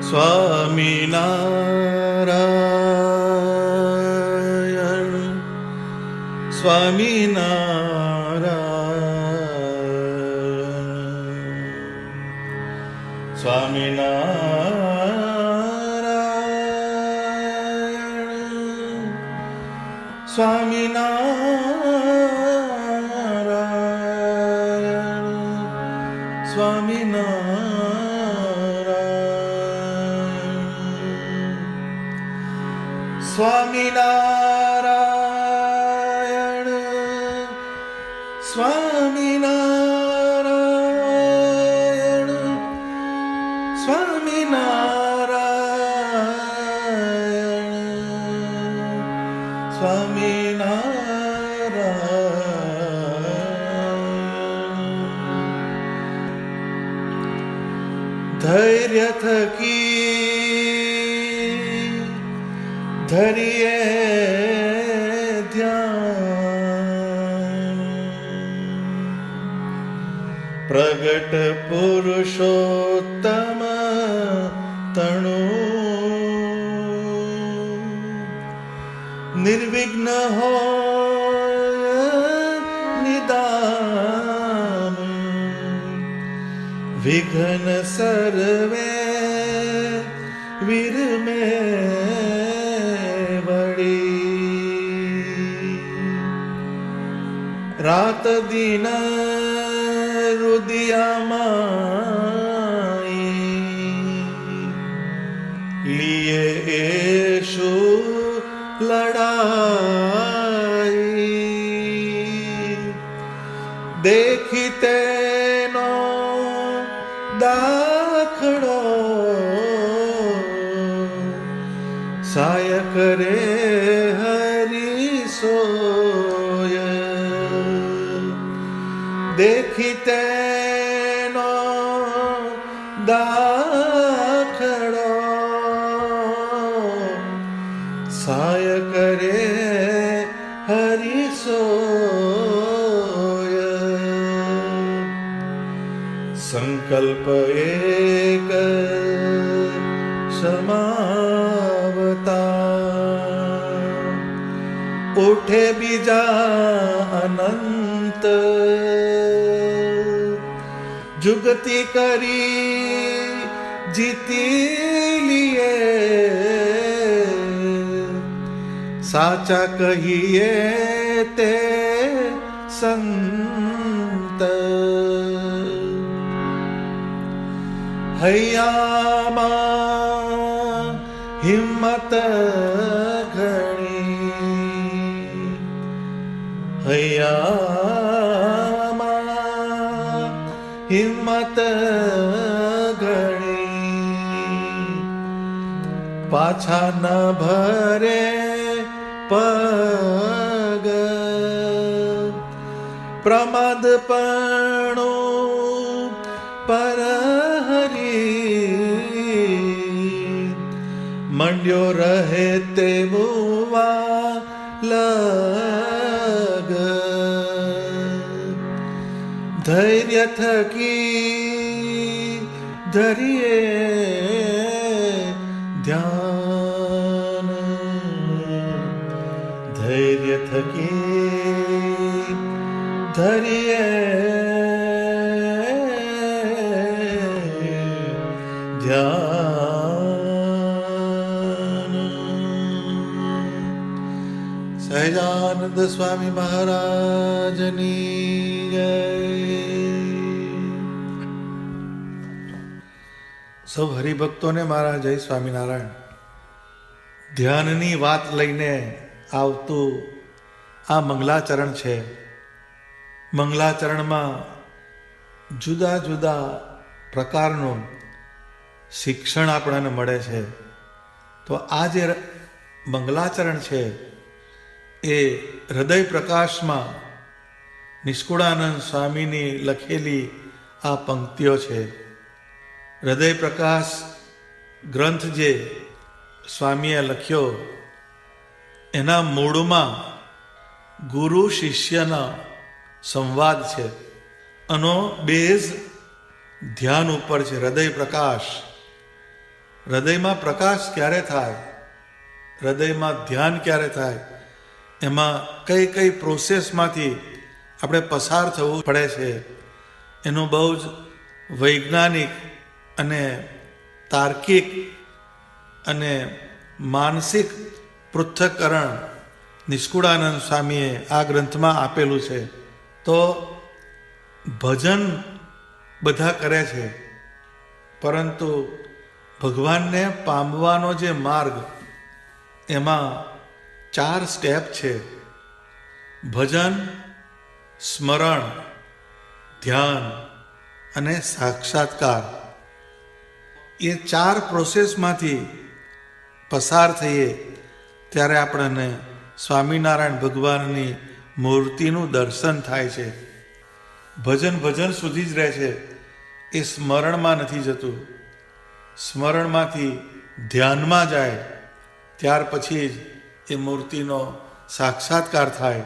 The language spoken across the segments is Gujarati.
સ્વામિનારાયણ સ્વામિનારાયણ સ્વામિનારાયણ સ્વામિનારાયણ સ્વામિનારાયણ સ્વામિનારાયણ સ્વામિનારાયણ સ્વામિનારાયણ ધૈર્ય થકી ધરીએ ધ્યાન પ્રગટ પુરુષોત્તમ તણુ નિર્વિઘ્ન હોય નિદાન વિઘ્ન સર્વે વિરમે રાત દિન રુદિયામાઈ લીએ એશુ લડાઈ દેખી તેનો દાખલો સાય કરે હરિસોય દેખી તેનો દાખલો સાય કરે હરિસોય સંકલ્પ એક સમાવતા ઉઠે બીજા અનંત જુગતિ કરી જીતી લીએ સાચા કહીએ તે સંત હૈયામાં હિંમત ઘણી હૈયામાં હિંમત ઘણી પાછા ન ભરે પગ પ્રમાદપણું પરહરી મંડ્યો રહે તે મુવા લગ ધૈર્ય થકી ધરીએ ધ્યાન ધૈર્ય થકી ધરીએ ધ્યાન સહજાનંદ સ્વામી મહારાજની જય. સૌ હરિભક્તોને મારા જય સ્વામિનારાયણ. ધ્યાનની વાત લઈને આવતું આ મંગલાચરણ છે. મંગલાચરણમાં જુદા જુદા પ્રકારનું શિક્ષણ આપણને મળે છે. તો આ જે મંગલાચરણ છે એ હૃદય પ્રકાશમાં નિષ્કુળાનંદ સ્વામીની લખેલી આ પંક્તિઓ છે. હૃદય પ્રકાશ ગ્રંથ જે સ્વામીએ લખ્યો એના મૂળમાં ગુરુ શિષ્યના સંવાદ છે. આનો બેઝ ધ્યાન ઉપર છે. હૃદય પ્રકાશ હૃદયમાં પ્રકાશ ક્યારે થાય, હૃદયમાં ધ્યાન ક્યારે થાય, એમાં કઈ કઈ પ્રોસેસમાંથી આપણે પસાર થવું પડે છે, એનું બહુ જ વૈજ્ઞાનિક અને તાર્કિક અને માનસિક પૃથ્થકરણ નિષ્કુળાનંદ સ્વામીએ આ ગ્રંથમાં આપેલું છે. તો ભજન બધા કરે છે, પરંતુ ભગવાનને પામવાનો જે માર્ગ, એમાં 4 સ્ટેપ છે: ભજન, સ્મરણ, ધ્યાન અને સાક્ષાત્કાર. એ 4 પ્રોસેસમાંથી પસાર થઈએ ત્યારે આપણને સ્વામિનારાયણ ભગવાનની મૂર્તિનું દર્શન થાય છે. ભજન સુધી જ રહે છે, એ સ્મરણમાં નથી જતું. સ્મરણમાંથી ધ્યાનમાં જાય, ત્યાર પછી જ એ મૂર્તિનો સાક્ષાત્કાર થાય.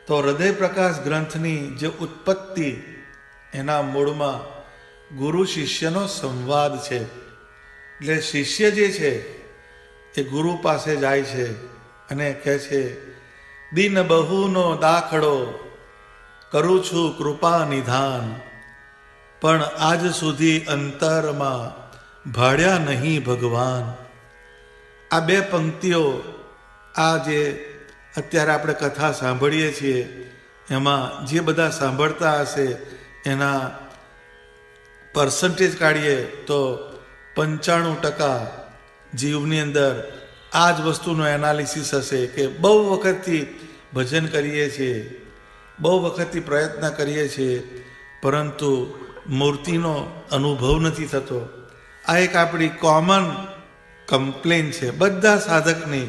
તો હૃદય પ્રકાશ ગ્રંથની જે ઉત્પત્તિ, એના મૂળમાં ગુરુ શિષ્યનો સંવાદ છે. એટલે શિષ્ય જે છે એ ગુરુ પાસે જાય છે અને કહે છે, દિન બહુનો દાખલો કરું છું કૃપા નિધાન, પણ આજ સુધી અંતરમાં ભાળ્યા નહીં ભગવાન. આ 2 પંક્તિઓ, આ જે અત્યારે આપણે કથા સાંભળીએ છીએ, એમાં જે બધા સાંભળતા હશે એના પર્સન્ટેજ કાઢીએ તો 95% જીવની અંદર આ જ વસ્તુનું એનાલિસિસ હશે કે બહુ વખતથી ભજન કરીએ છીએ, બહુ વખતથી પ્રયત્ન કરીએ છીએ, પરંતુ મૂર્તિનો અનુભવ નથી થતો. આ એક આપણી કોમન કમ્પ્લેન છે બધા સાધકની.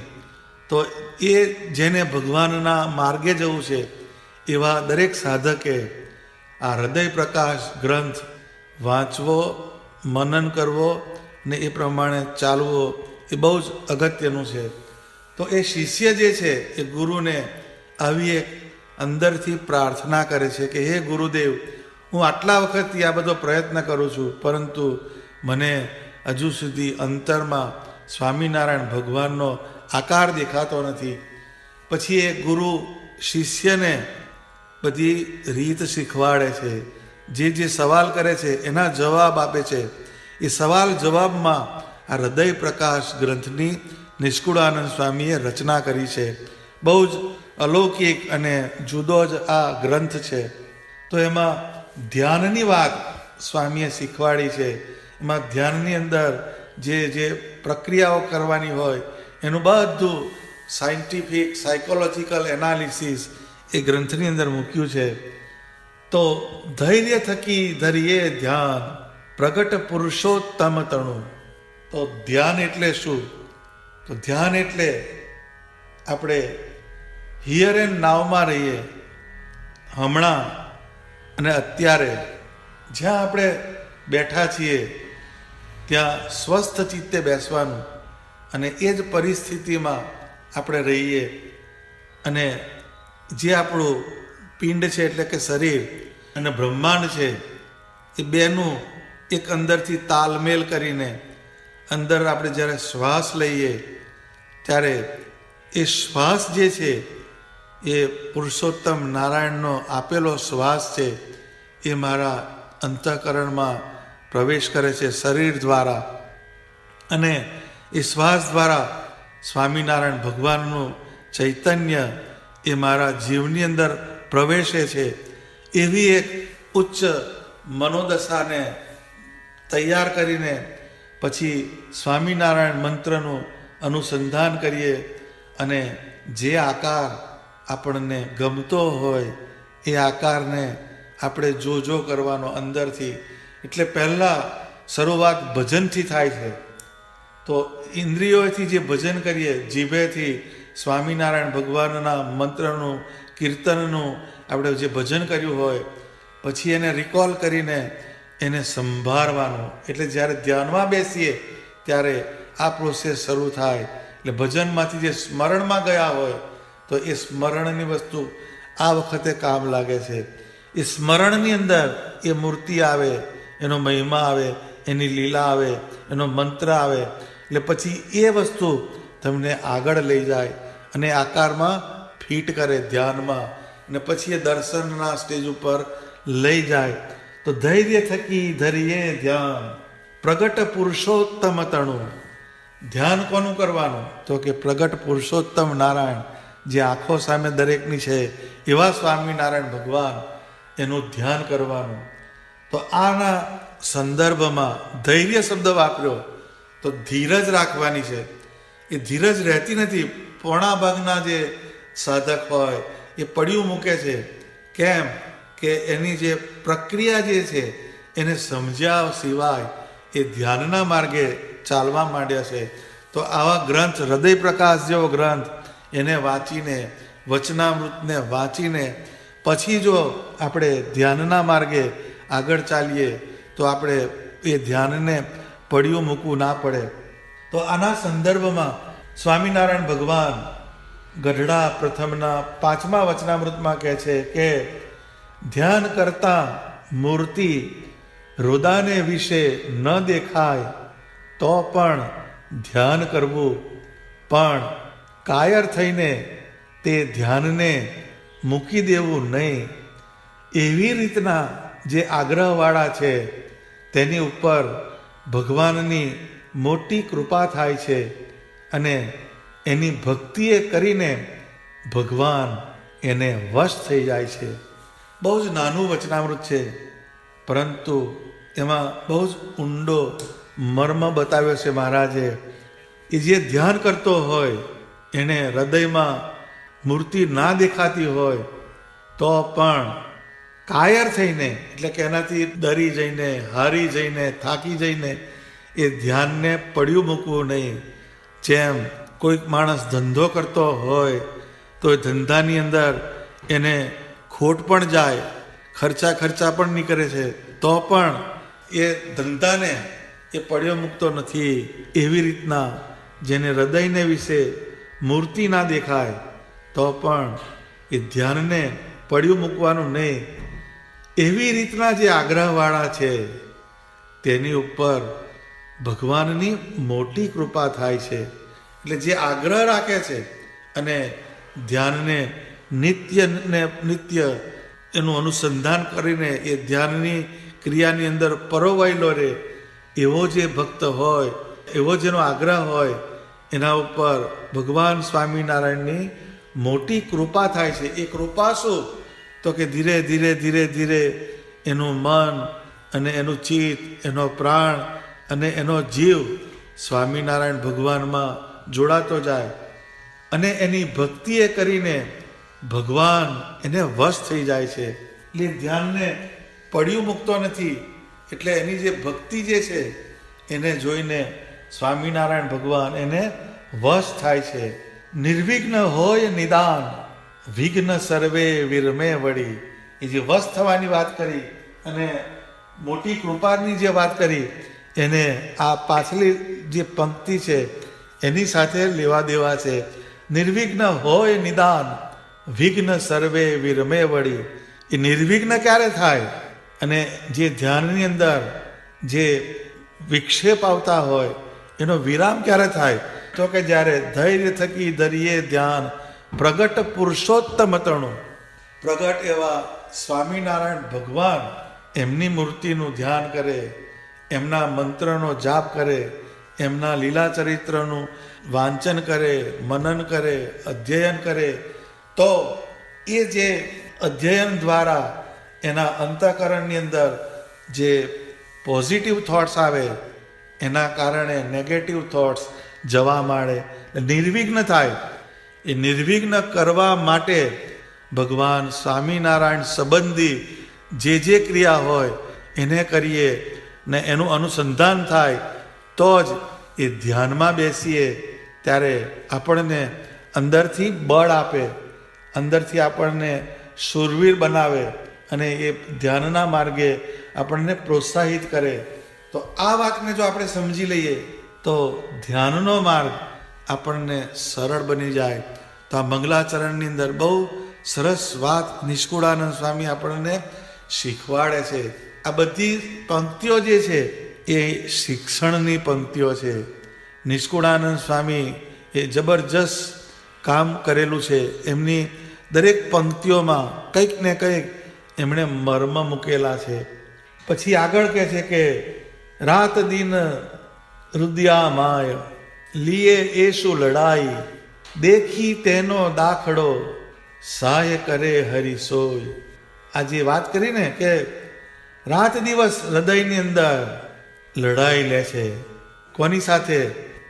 તો એ જેને ભગવાનના માર્ગે જવું છે એવા દરેક સાધકે આ હૃદય પ્રકાશ ગ્રંથ વાંચવો, મનન કરવો ને એ પ્રમાણે ચાલવો, એ બહુ જ અગત્યનું છે. તો એ શિષ્ય જે છે એ ગુરુને આવી એક અંદરથી પ્રાર્થના કરે છે કે હે ગુરુદેવ, હું આટલા વખતથી આ બધો પ્રયત્ન કરું છું, પરંતુ મને હજુ સુધી અંતરમાં સ્વામિનારાયણ ભગવાનનો આકાર દેખાતો નથી. પછી એ ગુરુ શિષ્યને બધી રીત શીખવાડે છે, જે સવાલ કરે છે એના જવાબ આપે છે. એ સવાલ જવાબમાં આ હૃદય પ્રકાશ ગ્રંથની નિષ્કુળાનંદ સ્વામીએ રચના કરી છે. બહુ જ અલૌકિક અને જુદો જ આ ગ્રંથ છે. તો એમાં ધ્યાનની વાત સ્વામીએ શીખવાડી છે. એમાં ધ્યાનની અંદર જે પ્રક્રિયાઓ કરવાની હોય એનું બધું સાયન્ટિફિક સાયકોલોજીકલ એનાલિસિસ એ ગ્રંથની અંદર મૂક્યું છે. તો ધૈર્ય થકી ધરીએ ધ્યાન, પ્રગટ પુરુષોત્તમ તણું. તો ધ્યાન એટલે શું? તો ધ્યાન એટલે આપણે હિયર એન્ડ નાવમાં રહીએ, હમણાં અને અત્યારે જ્યાં આપણે બેઠા છીએ ત્યાં સ્વસ્થ ચિત્તે બેસવાનું અને એ જ પરિસ્થિતિમાં આપણે રહીએ. અને જે આપણું પિંડ છે એટલે કે શરીર અને બ્રહ્માંડ છે, એ બેનું એક અંદરથી તાલમેલ કરીને અંદર આપણે જ્યારે શ્વાસ લઈએ ત્યારે એ શ્વાસ જે છે એ પુરુષોત્તમ નારાયણનો આપેલો શ્વાસ છે, એ મારા અંતઃકરણમાં પ્રવેશ કરે છે શરીર દ્વારા. અને એ શ્વાસ દ્વારા સ્વામિનારાયણ ભગવાનનું ચૈતન્ય એ મારા જીવની અંદર પ્રવેશે છે. એવી એક ઉચ્ચ મનોદશાને તૈયાર કરીને પછી સ્વામિનારાયણ મંત્રનું અનુસંધાન કરીએ અને જે આકાર આપણને ગમતો હોય એ આકારને આપણે જો કરવાનો અંદરથી. એટલે પહેલાં શરૂઆત ભજનથી થાય છે. તો ઇન્દ્રિયોથી જે ભજન કરીએ, જીભેથી સ્વામિનારાયણ ભગવાનના મંત્રનું, કીર્તનનું આપણે જે ભજન કર્યું હોય, પછી એને રિકોલ કરીને એને સંભાળવાનું. એટલે જ્યારે ધ્યાનમાં બેસીએ ત્યારે આ પ્રોસેસ શરૂ થાય. એટલે ભજનમાંથી જે સ્મરણમાં ગયા હોય તો એ સ્મરણની વસ્તુ આ વખતે કામ લાગે છે. એ સ્મરણની અંદર એ મૂર્તિ આવે, એનો મહિમા આવે, એની લીલા આવે, એનો મંત્ર આવે, એટલે પછી એ વસ્તુ તમને આગળ લઈ જાય અને આકારમાં ફિટ કરે ધ્યાનમાં, અને પછી એ દર્શનના સ્ટેજ ઉપર લઈ જાય. તો ધૈર્ય થકી ધરીએ ધ્યાન, પ્રગટ પુરુષોત્તમ તણું. ધ્યાન કોનું કરવાનું? તો કે પ્રગટ પુરુષોત્તમ નારાયણ, જે આંખો સામે દરેકની છે એવા સ્વામિનારાયણ ભગવાન, એનું ધ્યાન કરવાનું. તો આના સંદર્ભમાં ધૈર્ય શબ્દ વાપર્યો, તો ધીરજ રાખવાની છે. એ ધીરજ રહેતી નથી. પોણા ભાગના જે સાધક હોય એ પડ્યું મૂકે છે. કેમ કે એની જે પ્રક્રિયા જે છે એને સમજ્યા સિવાય એ ધ્યાનના માર્ગે ચાલવા માંડ્યા છે. તો આવા ગ્રંથ, હૃદય પ્રકાશ જેવો ગ્રંથ, એને વાંચીને, વચનામૃતને વાંચીને પછી જો આપણે ધ્યાનના માર્ગે આગળ ચાલીએ તો આપણે એ ધ્યાનને પડ્યું મૂકવું ના પડે. તો આના સંદર્ભમાં સ્વામિનારાયણ ભગવાન ગઢડા પ્રથમના 5મા વચનામૃતમાં કહે છે કે ધ્યાન કરતા મૂર્તિ રોદાને વિશે ન દેખાય તો પણ ધ્યાન કરવું, પણ કાયર થઈને તે ધ્યાનને મૂકી દેવું નહીં. એવી રીતના જે આગ્રહવાળા છે તેની ઉપર ભગવાનની મોટી કૃપા થાય છે અને એની ભક્તિએ કરીને ભગવાન એને વશ થઈ જાય છે. બહુ જ નાનું વચનામૃત છે, પરંતુ એમાં બહુ જ ઊંડો મર્મ બતાવ્યો છે મહારાજે. એ જે ધ્યાન કરતો હોય એને હૃદયમાં મૂર્તિ ના દેખાતી હોય તો પણ કાયર થઈને, એટલે કે એનાથી ડરી જઈને, હારી જઈને, થાકી જઈને એ ધ્યાનને પડ્યું મૂકવું નહીં. જેમ કોઈક માણસ ધંધો કરતો હોય તો એ ધંધાની અંદર એને ખોટ પણ જાય, ખર્ચા પણ નહીં કરે છે, તો પણ એ ધંધાને એ પડ્યો મૂકતો નથી. એવી રીતના જેને હૃદયને વિશે મૂર્તિ ના દેખાય તો પણ એ ધ્યાનને પડ્યું મૂકવાનું નહીં. એવી રીતના જે આગ્રહવાળા છે તેની ઉપર ભગવાનની મોટી કૃપા થાય છે. એટલે જે આગ્રહ રાખે છે અને ધ્યાનને નિત્ય એનું અનુસંધાન કરીને એ ધ્યાનની ક્રિયાની અંદર પરોવાયેલો રહે, એવો જે ભક્ત હોય, એવો જેનો આગ્રહ હોય, એના ઉપર ભગવાન સ્વામિનારાયણની મોટી કૃપા થાય છે. એ કૃપા શું? તો કે ધીરે ધીરે એનું મન અને એનું ચિત્ત, એનો પ્રાણ અને એનો જીવ સ્વામિનારાયણ ભગવાનમાં જોડાતો જાય અને એની ભક્તિએ કરીને ભગવાન એને વશ થઈ જાય છે. એટલે ધ્યાનને પડ્યું મૂકતો નથી. એટલે એની જે ભક્તિ જે છે એને જોઈને સ્વામિનારાયણ ભગવાન એને વશ થાય છે. નિર્વિઘ્ન હોય નિદાન, વિઘ્ન સર્વે વિરમે વળી. એ જે વશ થવાની વાત કરી અને મોટી કૃપાની જે વાત કરી, એને આ પાછલી જે પંક્તિ છે એની સાથે લેવા દેવા છે. નિર્વિઘ્ન હોય નિદાન, વિઘ્ન સર્વે વિરમે વળી. એ નિર્વિઘ્ન ક્યારે થાય અને જે ધ્યાનની અંદર જે વિક્ષેપ આવતા હોય એનો વિરામ ક્યારે થાય? તો કે જ્યારે ધૈર્ય થકી ધરીએ ધ્યાન, પ્રગટ પુરુષોત્તમ તણું. પ્રગટ એવા સ્વામિનારાયણ ભગવાન એમની મૂર્તિનું ધ્યાન કરે, એમના મંત્રનો જાપ કરે, એમના લીલા ચરિત્રનું વાંચન કરે, મનન કરે, અધ્યયન કરે, તો એ જે અધ્યયન દ્વારા એના અંતઃકરણની અંદર જે પોઝિટિવ થોટ્સ આવે એના કારણે નેગેટિવ થોટ્સ જવા માંડે, નિર્વિઘ્ન થાય. એ નિર્વિઘ્ન કરવા માટે ભગવાન સ્વામિનારાયણ સંબંધી જે ક્રિયા હોય એને કરીએ ને એનું અનુસંધાન થાય તો જ એ ધ્યાનમાં બેસીએ ત્યારે આપણને અંદરથી બળ આપે, અંદરથી આપણને શૂરવીર બનાવે અને એ ધ્યાનના માર્ગે આપણને પ્રોત્સાહિત કરે. તો આ વાતને જો આપણે સમજી લઈએ તો ધ્યાનનો માર્ગ આપણને સરળ બની જાય. તો આ મંગલાચરણની અંદર બહુ સરસ વાત નિષ્કુળાનંદ સ્વામી આપણને શીખવાડે છે. આ બધી પંક્તિઓ જે છે એ શિક્ષણની પંક્તિઓ છે. નિષ્કુળાનંદ સ્વામી એ જબરજસ્ત કામ કરેલું છે. એમની દરેક પંક્તિઓમાં કંઈક ને કંઈક એમણે મર્મ મૂકેલા છે. પછી આગળ કહે છે કે રાત દિન રુદિયામાય લીએ એ શું લડાઈ, દેખી તેનો દાખલો સાય કરે હરિસોય. આ જે વાત કરીને કે રાત દિવસ હૃદયની અંદર લડાઈ લે છે. કોની સાથે?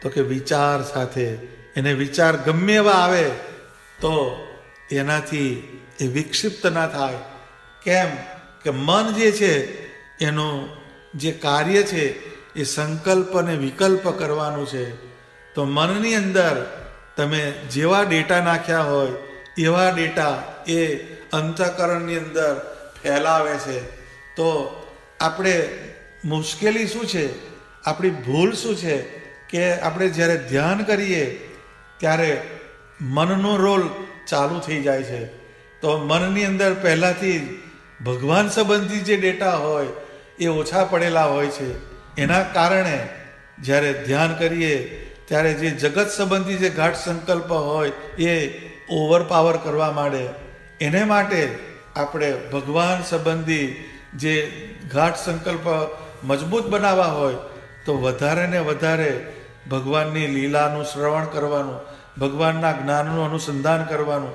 તો કે વિચાર સાથે. એને વિચાર ગમે એવા આવે તો એનાથી એ વિક્ષિપ્ત ના થાય. કેમ કે મન જે છે એનું જે કાર્ય છે એ સંકલ્પ અને વિકલ્પ કરવાનું છે. તો મનની અંદર તમે જેવા ડેટા નાખ્યા હોય એવા ડેટા એ અંતઃકરણની અંદર ફેલાવે છે. તો આપણે મુશ્કેલી શું છે, આપણી ભૂલ શું છે કે આપણે જ્યારે ધ્યાન કરીએ ત્યારે મનનો રોલ ચાલુ થઈ જાય છે. તો મનની અંદર પહેલાંથી ભગવાન સંબંધી જે ડેટા હોય એ ઓછા પડેલા હોય છે. એના કારણે જ્યારે ધ્યાન કરીએ ત્યારે જે જગત સંબંધી જે ગાઢ સંકલ્પ હોય એ ઓવરપાવર કરવા માંડે. એને માટે આપણે ભગવાન સંબંધી જે ગાઢ સંકલ્પ મજબૂત બનાવવા હોય તો વધારે ને વધારે ભગવાનની લીલાનું શ્રવણ કરવાનું, ભગવાનના જ્ઞાનનું અનુસંધાન કરવાનું.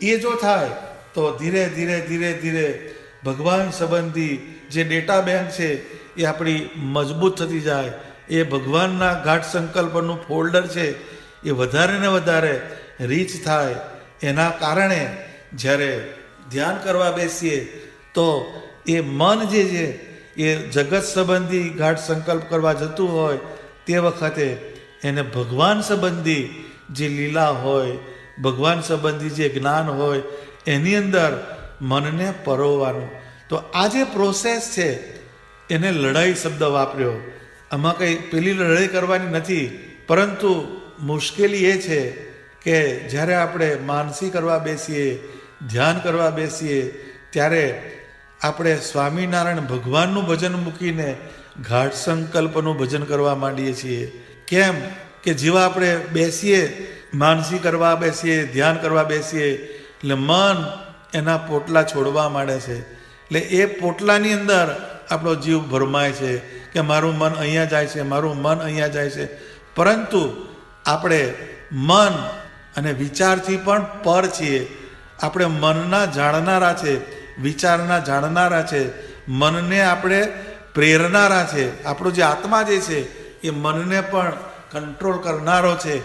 એ જો થાય તો ધીરે ધીરે ધીરે ધીરે ભગવાન સંબંધી જે ડેટા બેંક છે એ આપણી મજબૂત થતી જાય. એ ભગવાનના ગાઢ સંકલ્પનું ફોલ્ડર છે એ વધારે ને વધારે રીચ થાય. એના કારણે જ્યારે ધ્યાન કરવા બેસીએ તો એ મન જે છે એ જગત સંબંધી ગાઢ સંકલ્પ કરવા જતું હોય તે વખતે એને ભગવાન સંબંધી જે લીલા હોય, ભગવાન સંબંધી જે જ્ઞાન હોય એની અંદર મનને પરોવવાનું. તો આ જે પ્રોસેસ છે એને લડાઈ શબ્દ વાપર્યો. આમાં કંઈ પેલી લડાઈ કરવાની નથી, પરંતુ મુશ્કેલી એ છે કે જ્યારે આપણે માનસી કરવા બેસીએ, ધ્યાન કરવા બેસીએ ત્યારે આપણે સ્વામિનારાયણ ભગવાનનું ભજન મૂકીને ગાઢ સંકલ્પનું ભજન કરવા માંડીએ છીએ. કેમ કે જેવા આપણે બેસીએ, માનસી કરવા બેસીએ, ધ્યાન કરવા બેસીએ એટલે મન એના પોટલા છોડવા માંડે છે. એટલે એ પોટલાની અંદર આપણો જીવ ભરમાય છે કે મારું મન અહીંયા જાય છે, મારું મન અહીંયા જાય છે. પરંતુ આપણે મન અને વિચારથી પણ પર છીએ. આપણે મનના જાણનારા છે, વિચારના જાણનારા છે, મનને આપણે પ્રેરનારા છે. આપણો જે આત્મા જે છે એ મનને પણ કંટ્રોલ કરનારો છે.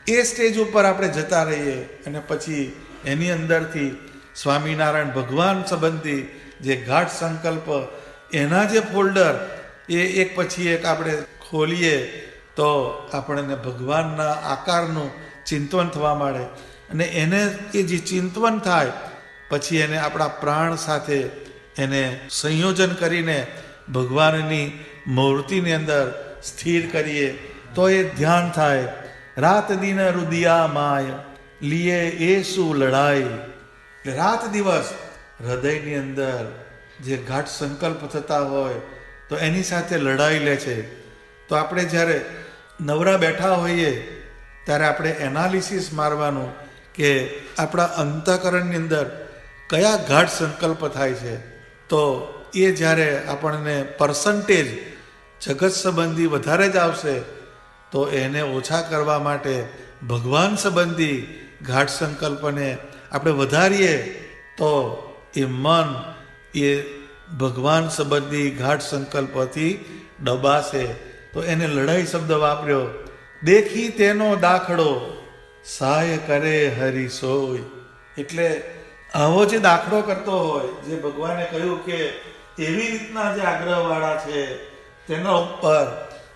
એ સ્ટેજ ઉપર આપણે જતા રહીએ અને પછી એની અંદરથી સ્વામિનારાયણ ભગવાન સંબંધી જે ગાઢ સંકલ્પ એના જે ફોલ્ડર એ એક પછી એક આપણે ખોલીએ તો આપણને ભગવાનના આકારનું ચિંતન થવા માંડે. અને એને એ જે ચિંતન થાય પછી એને આપણા પ્રાણ સાથે એને સંયોજન કરીને ભગવાનની મૂર્તિની અંદર સ્થિર કરીએ તો એ ધ્યાન થાય. રાત દિન રુદિયા માય લીએ એ શું લડાઈ. એટલે રાત દિવસ હૃદયની અંદર જે ગાઢ સંકલ્પ થતા હોય તો એની સાથે લડાઈ લે છે. તો આપણે જ્યારે નવરા બેઠા હોઈએ ત્યારે આપણે એનાલિસિસ મારવાનું કે આપણા અંતઃકરણની અંદર કયા ગાઢ સંકલ્પ થાય છે. તો એ જ્યારે આપણને પર્સન્ટેજ જગત સંબંધી વધારે જ આવશે તો એને ઓછા કરવા માટે ભગવાન સંબંધી ગાઢ સંકલ્પને આપણે વધારીએ તો એ મન એ ભગવાન સંબંધી ગાઢ સંકલ્પથી દબાશે. તો એને લડાઈ શબ્દ વાપર્યો. દેખી તેનો દાખલો સાય કરે હરિસોય. એટલે આવો જે દાખલો કરતો હોય, જે ભગવાને કહ્યું કે એવી રીતના જે આગ્રહવાળા છે તેના ઉપર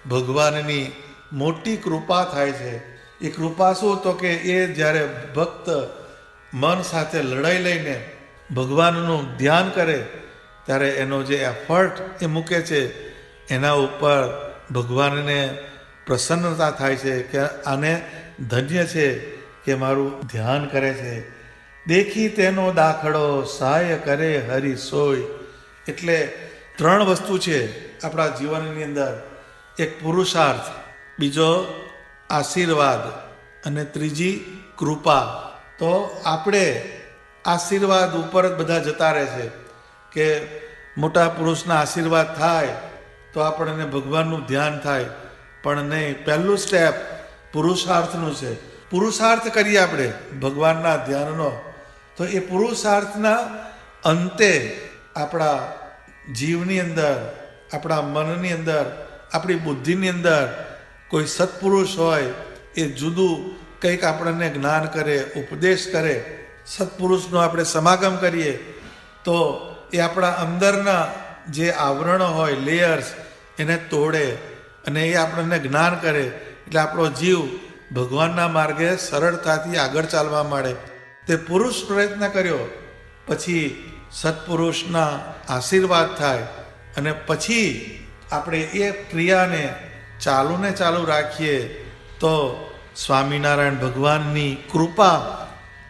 ભગવાનની મોટી કૃપા થાય છે. એ કૃપા શું? તો કે એ જ્યારે ભક્ત મન સાથે લડાઈ લઈને ભગવાનનું ધ્યાન કરે ત્યારે એનો જે એફર્ટ એ મૂકે છે એના ઉપર ભગવાનને પ્રસન્નતા થાય છે કે આને ધન્ય છે કે મારું ધ્યાન કરે છે. દેખી તેનો દાખલો સાય કરે હરિસોય. એટલે ત્રણ વસ્તુ છે. આપણા જીવનની અંદર એક પુરુષાર્થ, બીજો આશીર્વાદ અને ત્રીજી કૃપા. તો આપણે આશીર્વાદ ઉપર જ બધા જતા રહે છે કે મોટા પુરુષના આશીર્વાદ થાય તો આપણને ભગવાનનું ધ્યાન થાય, પણ નહીં. પહેલું સ્ટેપ પુરુષાર્થનું છે. પુરુષાર્થ કરીએ આપણે ભગવાનના ધ્યાનનો, તો એ પુરુષાર્થના અંતે આપણા જીવની અંદર, આપણા મનની અંદર, આપણી બુદ્ધિની અંદર કોઈ સત્પુરુષ હોય, એ જુદું કંઈક આપણને જ્ઞાન કરે, ઉપદેશ કરે, સત્પુરુષનો આપણે સમાગમ કરીએ તો એ આપણા અંદરના જે આવરણો હોય, લેયર્સ, એને તોડે અને એ આપણને જ્ઞાન કરે. એટલે આપણો જીવ ભગવાનના માર્ગે સરળતાથી આગળ ચાલવા માંડે. તે પુરુષ પ્રયત્ન કર્યો, પછી સત્પુરુષના આશીર્વાદ થાય અને પછી આપણે એ ક્રિયાને ચાલુ રાખીએ તો સ્વામિનારાયણ ભગવાનની કૃપા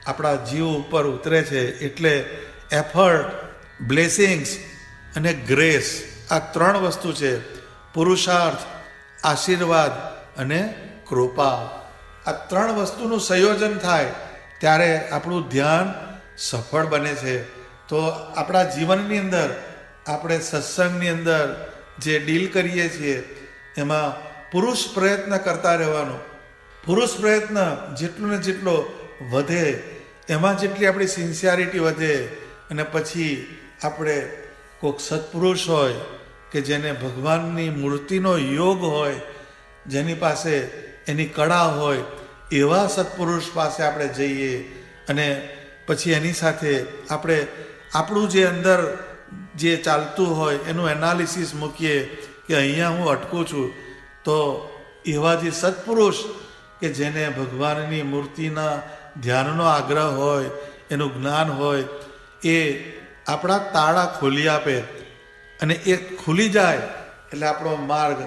આપણા જીવ ઉપર ઉતરે છે. એટલે એફર્ટ, બ્લેસિંગ્સ અને ગ્રેસ, આ ત્રણ વસ્તુ છે. પુરુષાર્થ, આશીર્વાદ અને કૃપા. આ ત્રણ વસ્તુનું સંયોજન થાય ત્યારે આપણું ધ્યાન સફળ બને છે. તો આપણા જીવનની અંદર આપણે સત્સંગની અંદર જે ડીલ કરીએ છીએ એમાં પુરુષ પ્રયત્ન કરતા રહેવાનો. પુરુષ પ્રયત્ન જેટલો ને જેટલો વધે એમાં જેટલી આપણી સિન્સિયરિટી વધે, અને પછી આપણે કોઈક સત્પુરુષ હોય કે જેને ભગવાનની મૂર્તિનો યોગ હોય, જેની પાસે એની કળા હોય, એવા સત્પુરુષ પાસે આપણે જઈએ અને પછી એની સાથે આપણે આપણું જે અંદર જે ચાલતું હોય એનું એનાલિસિસ મૂકીએ કે અહીંયા હું અટકું છું. તો એવા જે સત્પુરુષ કે જેને ભગવાનની મૂર્તિના ધ્યાનનો આગ્રહ હોય, એનું જ્ઞાન હોય, એ આપણા તાળા ખોલી આપે અને એ ખુલી જાય એટલે આપણો માર્ગ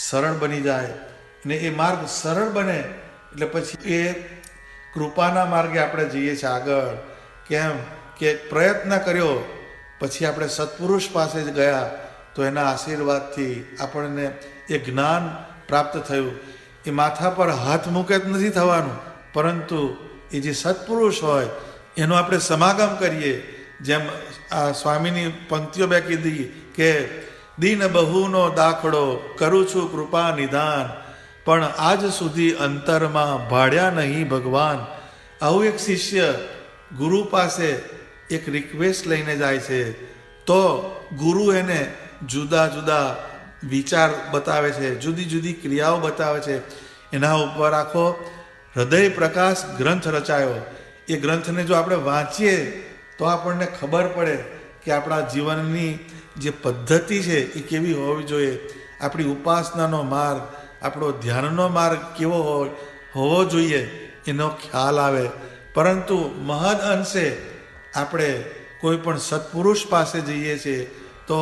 સરળ બની જાય. અને એ માર્ગ સરળ બને એટલે પછી એ કૃપાના માર્ગે આપણે જઈએ છીએ આગળ. કેમ કે પ્રયત્ન કર્યો પછી આપણે સત્પુરુષ પાસે જ ગયા તો એના આશીર્વાદથી આપણને એ જ્ઞાન પ્રાપ્ત થયું. એ માથા પર હાથ મૂકે જ નથી થવાનું, પરંતુ એ જે સત્પુરુષ હોય એનો આપણે સમાગમ કરીએ. જેમ આ સ્વામીની પંક્તિઓ બે કીધી કે દીન બહુનો દાખલો કરું છું કૃપા નિદાન, પણ આજ સુધી અંતરમાં ભાડ્યા નહીં ભગવાન. આવું એક શિષ્ય ગુરુ પાસે એક રિક્વેસ્ટ લઈને જાય છે તો ગુરુ એને જુદા જુદા વિચાર બતાવે છે, જુદી જુદી ક્રિયાઓ બતાવે છે. એના ઉપર આખો હૃદય પ્રકાશ ગ્રંથ રચાયો. એ ગ્રંથને જો આપણે વાંચીએ તો આપણને ખબર પડે કે આપણા જીવનની જે પદ્ધતિ છે એ કેવી હોવી જોઈએ, આપણી ઉપાસનાનો માર્ગ, આપણો ધ્યાનનો માર્ગ કેવો હોવો જોઈએ એનો ખ્યાલ આવે. પરંતુ મહદ અંશે આપણે કોઈ પણ સત્પુરુષ પાસે જઈએ છીએ તો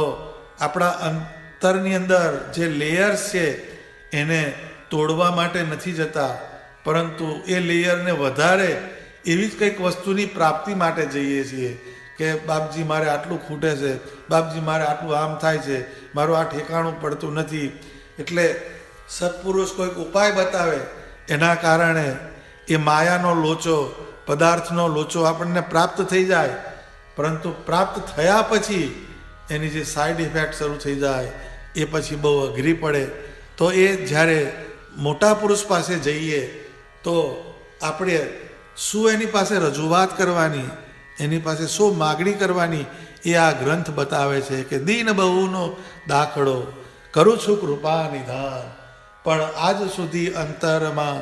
આપણા અંતરની અંદર જે લેયર્સ છે એને તોડવા માટે નથી જતા, પરંતુ એ લેયરને વધારે એવી જ કંઈક વસ્તુની પ્રાપ્તિ માટે જઈએ છીએ કે બાપજી મારે આટલું ખૂટે છે, બાપજી મારે આટલું આમ થાય છે, મારું આ ઠેકાણું પડતું નથી. એટલે સત્પુરુષ કોઈક ઉપાય બતાવે, એના કારણે એ માયાનો લોચો, પદાર્થનો લોચો આપણને પ્રાપ્ત થઈ જાય. પરંતુ પ્રાપ્ત થયા પછી એની જે સાઈડ ઇફેક્ટ શરૂ થઈ જાય એ પછી બહુ અઘરી પડે. તો એ જ્યારે મોટા પુરુષ પાસે જઈએ તો આપણે શું એની પાસે રજૂઆત કરવાની, એની પાસે શું માગણી કરવાની, એ આ ગ્રંથ બતાવે છે કે દીન બહુનો દાખલો કરું છું કૃપા નિધાન, પણ આજ સુધી અંતરમાં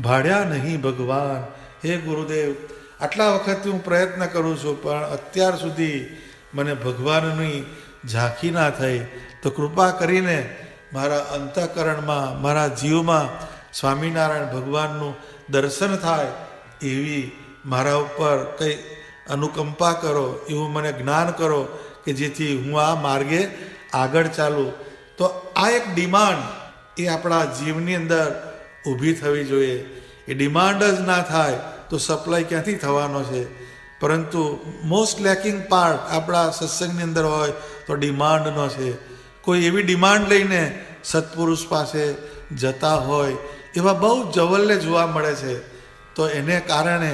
ભાડ્યા નહીં ભગવાન. હે ગુરુદેવ, આટલા વખતથી હું પ્રયત્ન કરું છું પણ અત્યાર સુધી મને ભગવાનની ઝાંખી ના થઈ, તો કૃપા કરીને મારા અંતઃકરણમાં, મારા જીવમાં સ્વામિનારાયણ ભગવાનનું દર્શન થાય એવી મારા ઉપર કંઈ અનુકંપા કરો, એવું મને જ્ઞાન કરો કે જેથી હું આ માર્ગે આગળ ચાલું. તો આ એક ડિમાન્ડ એ આપણા જીવની અંદર ઊભી થવી જોઈએ. એ ડિમાન્ડ જ ના થાય તો સપ્લાય ક્યાંથી થવાનો છે. પરંતુ મોસ્ટ લેકિંગ પાર્ટ આપણા સત્સંગની અંદર હોય તો ડિમાન્ડનો છે. કોઈ એવી ડિમાન્ડ લઈને સત્પુરુષ પાસે જતા હોય એવા બહુ જવલ્લે જોવા મળે છે. તો એને કારણે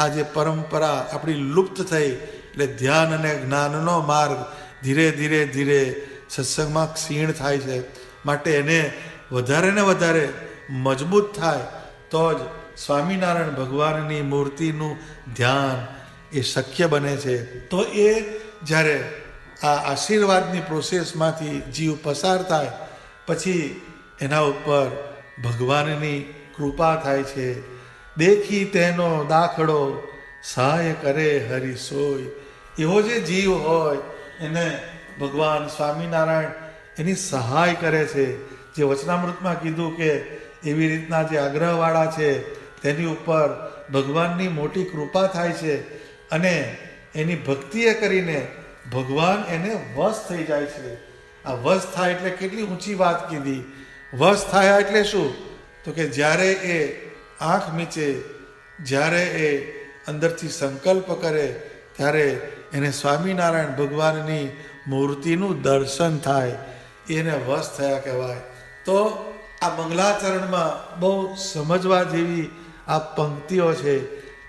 આ જે પરંપરા આપણી લુપ્ત થઈ એટલે ધ્યાન અને જ્ઞાનનો માર્ગ ધીરે ધીરે ધીરે સત્સંગમાં ક્ષીણ થાય છે. માટે એને વધારે ને વધારે મજબૂત થાય તો જ સ્વામિનારાયણ ભગવાનની મૂર્તિનું ધ્યાન એ શક્ય બને છે. તો એ જ્યારે આ આશીર્વાદની પ્રોસેસમાંથી જીવ પસાર થાય પછી એના ઉપર ભગવાનની કૃપા થાય છે. દેખી તેનો દાખલો સહાય કરે હરિ સોય. એવો જે જીવ હોય એને ભગવાન સ્વામિનારાયણ એની સહાય કરે છે. જે વચનામૃતમાં કીધું કે એવી રીતના જે આગ્રહવાળા છે તેની ઉપર ભગવાનની મોટી કૃપા થાય છે અને એની ભક્તિએ કરીને ભગવાન એને વશ થઈ જાય છે. આ વશ થાય એટલે કેટલી ઊંચી વાત કીધી. વશ થાય એટલે શું? તો કે જ્યારે એ આંખ મીચે, જ્યારે એ અંદરથી સંકલ્પ કરે ત્યારે એને સ્વામિનારાયણ ભગવાનની મૂર્તિનું દર્શન થાય, એને વશ થયા કહેવાય. તો આ મંગલાચરણમાં બહુ સમજવા જેવી આ પંક્તિઓ છે.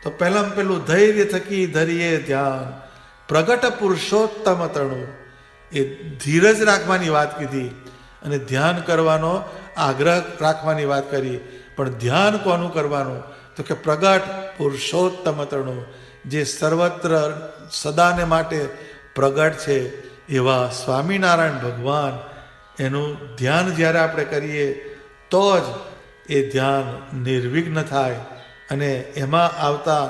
તો પહેલાં પેલું ધૈર્ય થકી ધરીએ ધ્યાન પ્રગટ પુરુષોત્તમ તણું, એ ધીરજ રાખવાની વાત કીધી અને ધ્યાન કરવાનો આગ્રહ રાખવાની વાત કરી. પણ ધ્યાન કોનું કરવાનું? તો કે પ્રગટ પુરુષોત્તમ તણું, જે સર્વત્ર સદાને માટે પ્રગટ છે એવા સ્વામિનારાયણ ભગવાન, એનું ધ્યાન જ્યારે આપણે કરીએ તો જ એ ધ્યાન નિર્વિઘ્ન થાય અને એમાં આવતા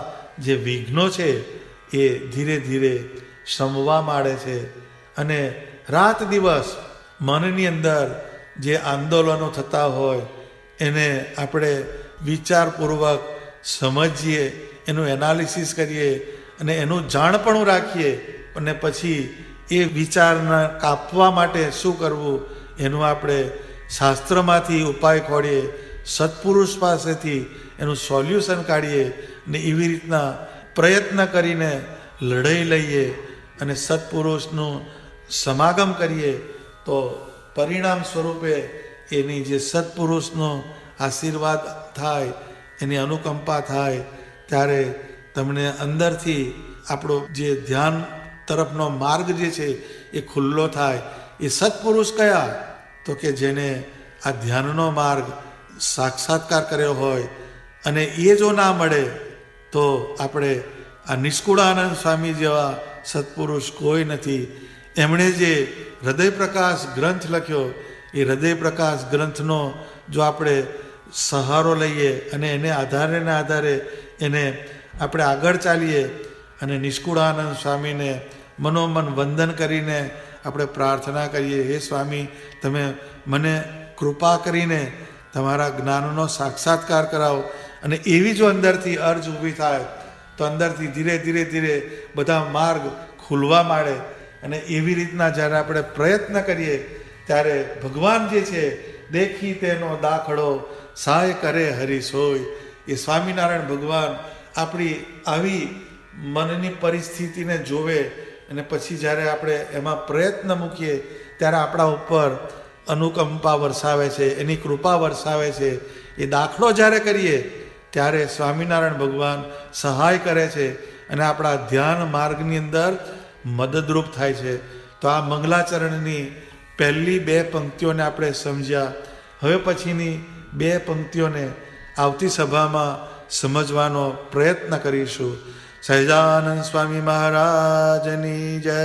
જે વિઘ્નો છે એ ધીરે ધીરે શમવા માંડે છે. અને રાત દિવસ મનની અંદર જે આંદોલનો થતા હોય એને આપણે વિચારપૂર્વક સમજીએ, એનું એનાલિસિસ કરીએ અને એનું જાણપણું રાખીએ અને પછી એ વિચારના કાપવા માટે શું કરવું એનું આપણે શાસ્ત્રમાંથી ઉપાય ખોળીએ, સત્પુરુષ પાસેથી એનું સોલ્યુશન કાઢીએ ને એવી રીતના પ્રયત્ન કરીને લડાઈ લઈએ અને સત્પુરુષનું સમાગમ કરીએ તો પરિણામ સ્વરૂપે એની જે સત્પુરુષનો આશીર્વાદ થાય, એની અનુકંપા થાય ત્યારે તમને અંદરથી આપણો જે ધ્યાન તરફનો માર્ગ જે છે એ ખુલ્લો થાય. એ સત્પુરુષ કયા? તો કે જેને આ ધ્યાનનો માર્ગ સાક્ષાત્કાર કર્યો હોય. અને એ જો ના મળે તો આપણે આ નિષ્કુળાનંદ સ્વામી જેવા સત્પુરુષ કોઈ નથી. એમણે જે હૃદય પ્રકાશ ગ્રંથ લખ્યો એ હૃદય પ્રકાશ ગ્રંથનો જો આપણે સહારો લઈએ અને એને આધારે એને આપણે આગળ ચાલીએ અને નિષ્કુળાનંદ સ્વામીને મનોમન વંદન કરીને આપણે પ્રાર્થના કરીએ, હે સ્વામી તમે મને કૃપા કરીને તમારા જ્ઞાનનો સાક્ષાત્કાર કરાવો. અને એવી જો અંદરથી અર્જ ઊભી થાય તો અંદરથી ધીરે ધીરે ધીરે બધા માર્ગ ખુલવા માંડે. અને એવી રીતના જ્યારે આપણે પ્રયત્ન કરીએ ત્યારે ભગવાન જે છે દેખી તેનો દાખલો સહાય કરે હરિ સોય. એ સ્વામિનારાયણ ભગવાન આપણી આવી મનની પરિસ્થિતિને જોવે અને પછી જ્યારે આપણે એમાં પ્રયત્ન મૂકીએ ત્યારે આપણા ઉપર અનુકંપા વરસાવે છે, એની કૃપા વરસાવે છે. એ દાખલો જ્યારે કરીએ ત્યારે સ્વામિનારાયણ ભગવાન સહાય કરે છે અને આપણા ધ્યાન માર્ગની અંદર મદદરૂપ થાય છે. તો આ મંગલાચરણની પહેલી 2 પંક્તિઓને આપણે સમજ્યા. હવે પછીની 2 પંક્તિઓને આવતી સભામાં સમજવાનો પ્રયત્ન કરીશું. સહજાનંદ સ્વામી મહારાજની જય.